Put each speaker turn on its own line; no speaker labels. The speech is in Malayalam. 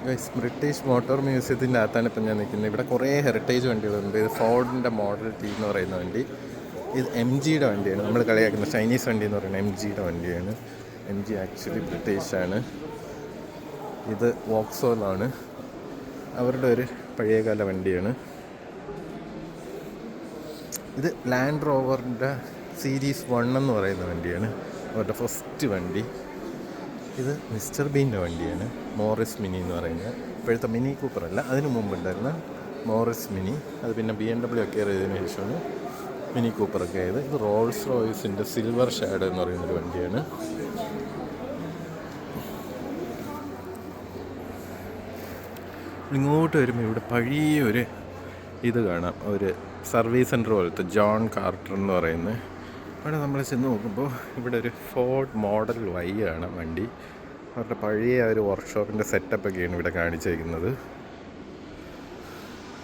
ഗൈസ്, ബ്രിട്ടീഷ് മോട്ടോർ മ്യൂസിയത്തിൻ്റെ അകത്താണ് ഇപ്പം ഞാൻ നിൽക്കുന്നത്. ഇവിടെ കുറേ ഹെറിറ്റേജ് വണ്ടികളുണ്ട്. ഇത് ഫോർഡിൻ്റെ മോഡൽ ടി എന്ന് പറയുന്ന വണ്ടി. ഇത് എം ജിയുടെ വണ്ടിയാണ്. നമ്മൾ കളിയാക്കുന്ന ചൈനീസ് വണ്ടി എന്ന് പറയുന്നത് എം ജിയുടെ വണ്ടിയാണ്. എം ജി ആക്ച്വലി ബ്രിട്ടീഷാണ്. ഇത് വോക്സോളാണ്, അവരുടെ ഒരു പഴയകാല വണ്ടിയാണ്. ഇത് ലാൻഡ് റോവറിൻ്റെ സീരീസ് 1 എന്ന് പറയുന്ന വണ്ടിയാണ്, അവരുടെ ഫസ്റ്റ് വണ്ടി. ഇത് മിസ്റ്റർ ബീൻ്റെ വണ്ടിയാണ്, മോറിസ് മിനി എന്ന് പറയുന്നത്. ഇപ്പോഴത്തെ മിനി കൂപ്പർ അല്ല, അതിന് മുമ്പുണ്ടായിരുന്ന മോറിസ് മിനി. അത് പിന്നെ BMW ഒക്കെ ആയതിനു ശേഷമാണ് മിനി കൂപ്പറൊക്കെ ആയത്. ഇത് റോൾസ് റോയ്സിൻ്റെ സിൽവർ ഷാഡോ എന്ന് പറയുന്നൊരു വണ്ടിയാണ്. ഇങ്ങോട്ട് വരുമ്പോൾ ഇവിടെ പഴയൊരു ഇത് കാണാം, ഒരു സർവീസ് സെൻറ്റർ പോലത്തെ, ജോൺ കാർട്ടർ എന്ന് പറയുന്നത്. അവിടെ നമ്മൾ ചെന്ന് നോക്കുമ്പോൾ ഇവിടെ ഒരു ഫോർഡ് മോഡൽ Y ആണ് വണ്ടി. അവരുടെ പഴയ ഒരു വർക്ക്ഷോപ്പിൻ്റെ സെറ്റപ്പൊക്കെയാണ് ഇവിടെ കാണിച്ചിരിക്കുന്നത്.